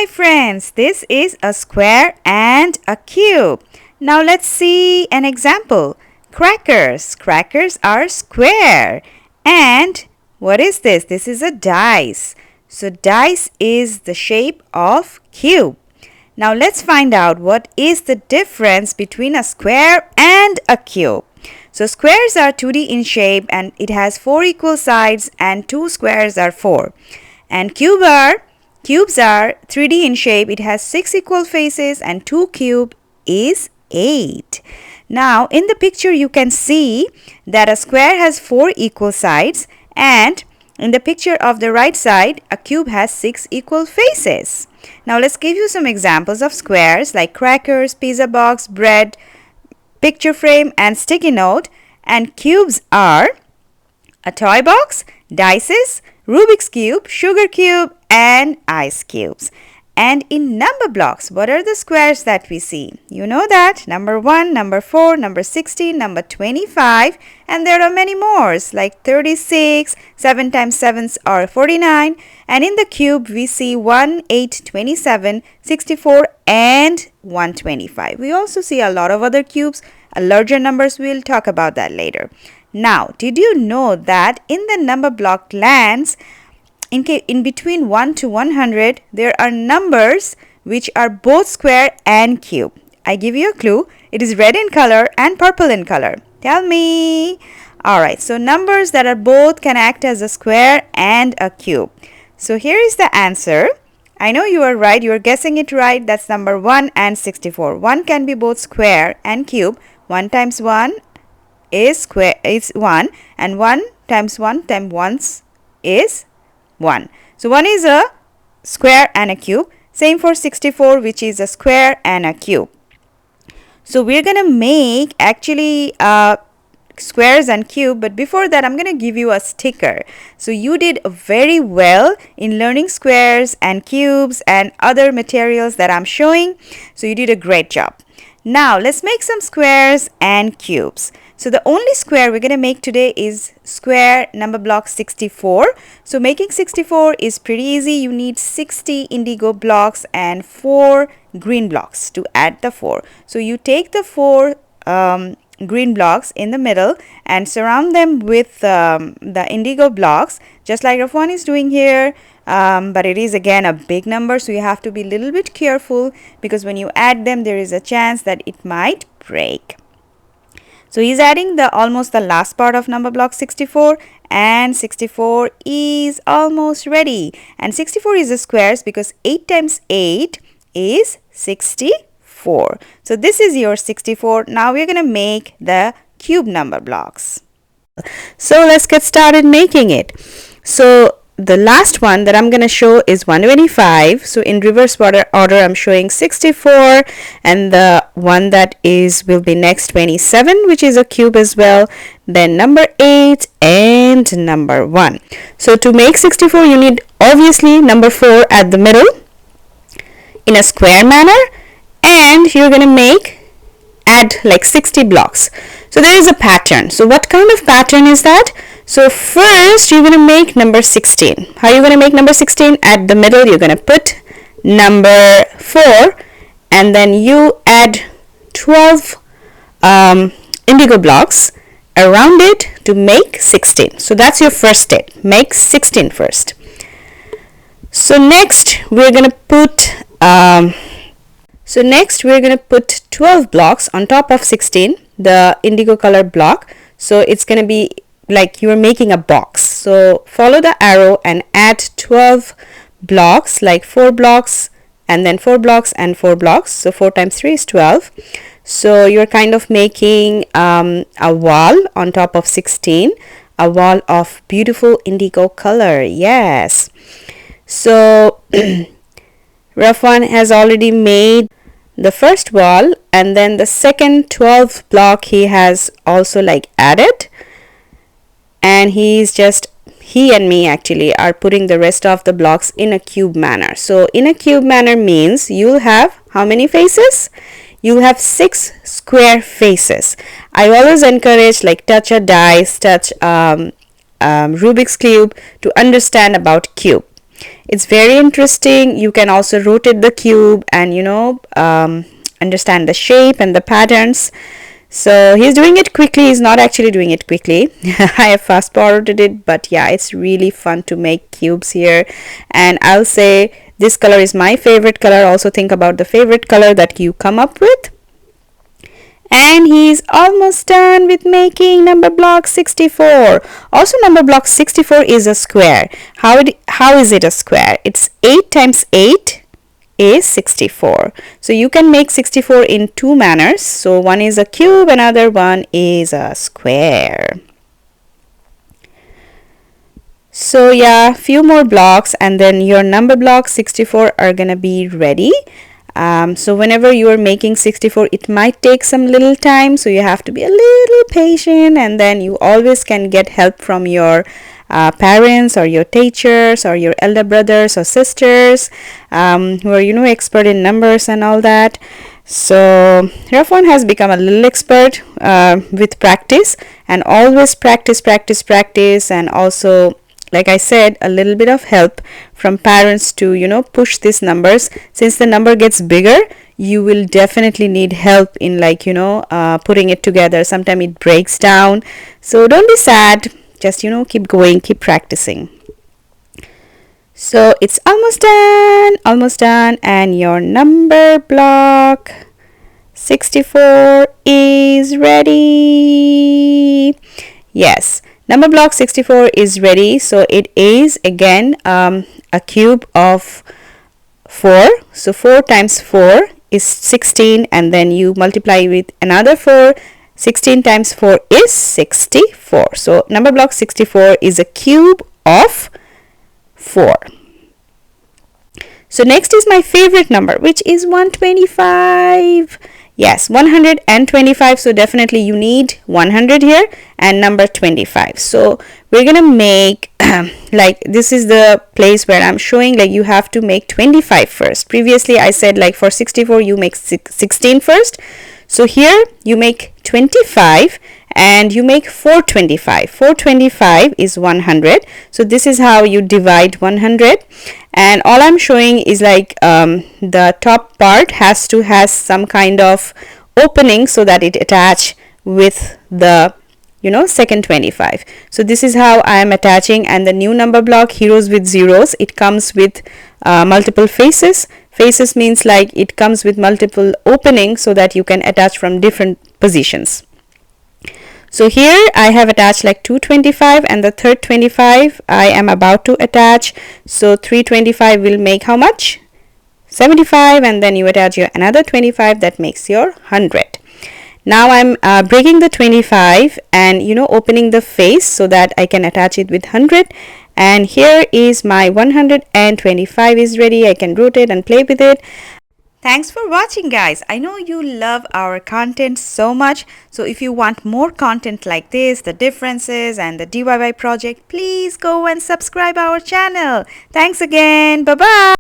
my friends, this is a square and a cube. Now let's see an example. Crackers. Crackers are square. And what is this? This is a dice. So dice is the shape of cube. Now let's find out what is the difference between a square and a cube. So squares are 2D in shape and it has 4 equal sides and 2 squares are 4. And cubes are 3D in shape. It has 6 equal faces and 2 cube is 8. Now in the picture you can see that a square has 4 equal sides, and in the picture of the right side a cube has 6 equal faces. Now let's give you some examples of squares like crackers, pizza box, bread, picture frame and sticky note. And cubes are a toy box, dices, Rubik's cube, sugar cube and ice cubes. And in number blocks, what are the squares that we see? You know that number 1, number 4, number 16, number 25, and there are many more like 36, 7 times 7s are 49, and in the cube we see 1, 8, 27, 64 and 125. We also see a lot of other cubes, larger numbers. We'll talk about that later. Now, did you know that in the number block lands, in between 1 to 100, there are numbers which are both square and cube? I give you a clue. It is red in color and purple in color. Tell me. Alright, so numbers that are both can act as a square and a cube. So here is the answer. I know you are right. You are guessing it right. That's number 1 and 64. 1 can be both square and cube. 1 times 1 is 1, and 1 times 1 times 1 is 1. So 1 is a square and a cube. Same for 64, which is a square and a cube. So we're going to make actually squares and cube, but before that I'm going to give you a sticker. So you did very well in learning squares and cubes and other materials that I'm showing. So you did a great job. Now let's make some squares and cubes. So the only square we're going to make today is square number block 64. So making 64 is pretty easy. You need 60 indigo blocks and 4 green blocks to add the 4. So you take the 4 green blocks in the middle and surround them with the indigo blocks, just like Rafwan is doing here. But it is again a big number, so you have to be a little bit careful because when you add them there is a chance that it might break. So he's adding almost the last part of number block 64, and 64 is almost ready. And 64 is a squares because 8 times 8 is 64. So this is your 64. Now we're going to make the cube number blocks. So let's get started making it. So the last one that I'm going to show is 125. So in reverse order I'm showing 64, and the one that will be next 27, which is a cube as well, then number 8 and number 1. So to make 64 you need obviously number 4 at the middle in a square manner, and you're going to add like 60 blocks. So there is a pattern. So what kind of pattern is that? So first you're going to make number 16. How are you going to make number 16? At the middle you're going to put number 4, and then you add 12 indigo blocks around it to make 16. So that's your first step. Make 16 first. So next we're going to put 12 blocks on top of 16, the indigo color block. So it's going to be like you're making a box. So follow the arrow and add 12 blocks, like 4 blocks and then 4 blocks and 4 blocks. So 4 times 3 is 12. So you're kind of making a wall on top of 16, a wall of beautiful indigo color. Yes. So Rafwan has already made the first wall, and then the second 12th block he has also like added, and he and me actually are putting the rest of the blocks in a cube manner. So in a cube manner means you'll have how many faces? You'll have 6 square faces. I always encourage like touch a dice, touch Rubik's cube to understand about cube. It's very interesting. You can also rotate the cube and understand the shape and the patterns. So he's doing it quickly. He's not actually doing it quickly. I have fast forwarded it, but yeah, it's really fun to make cubes here. And I'll say this color is my favorite color. Also think about the favorite color that you come up with. And he's almost done with making number block 64. Also, number block 64 is a square. How is it a square? It's 8 times 8 is 64. So you can make 64 in two manners. So one is a cube, another one is a square. So yeah, few more blocks and then your number block 64 are gonna be ready. So whenever you are making 64, it might take some little time, so you have to be a little patient, and then you always can get help from your parents or your teachers or your elder brothers or sisters who are expert in numbers and all that. So Rafwan has become a little expert with practice, and always practice, and also, like I said, a little bit of help from parents to push these numbers. Since the number gets bigger, you will definitely need help in putting it together. Sometimes it breaks down, so don't be sad. Just keep going, keep practicing. So it's almost done, and your number block 64 is ready. Yes, number block 64 is ready. So it is again a cube of 4. So 4 times 4 is 16, and then you multiply with another 4. 16 times 4 is 64. So number block 64 is a cube of 4. So next is my favorite number, which is 125. Yes, 125. So definitely you need 100 here and number 25. So we're gonna make like this is the place where I'm showing like you have to make 25 first. Previously I said like for 64 you make 16 first. So here you make 25 and you make 425. 425 is 100. So this is how you divide 100. And all I'm showing is like the top part has some kind of opening so that it attach with the second 25. So this is how I am attaching. And the new number block heroes with zeros, it comes with multiple faces. Faces means like it comes with multiple openings so that you can attach from different positions. So here I have attached like 225, and the third 25 I am about to attach. So 325 will make how much? 75, and then you attach your another 25, that makes your 100. Now I'm breaking the 25 and opening the face so that I can attach it with 100. And here is my 125 is ready. I can rotate and play with it. Thanks for watching, guys. I know you love our content so much. So if you want more content like this, the differences and the DIY project, please go and subscribe our channel. Thanks again. Bye-bye.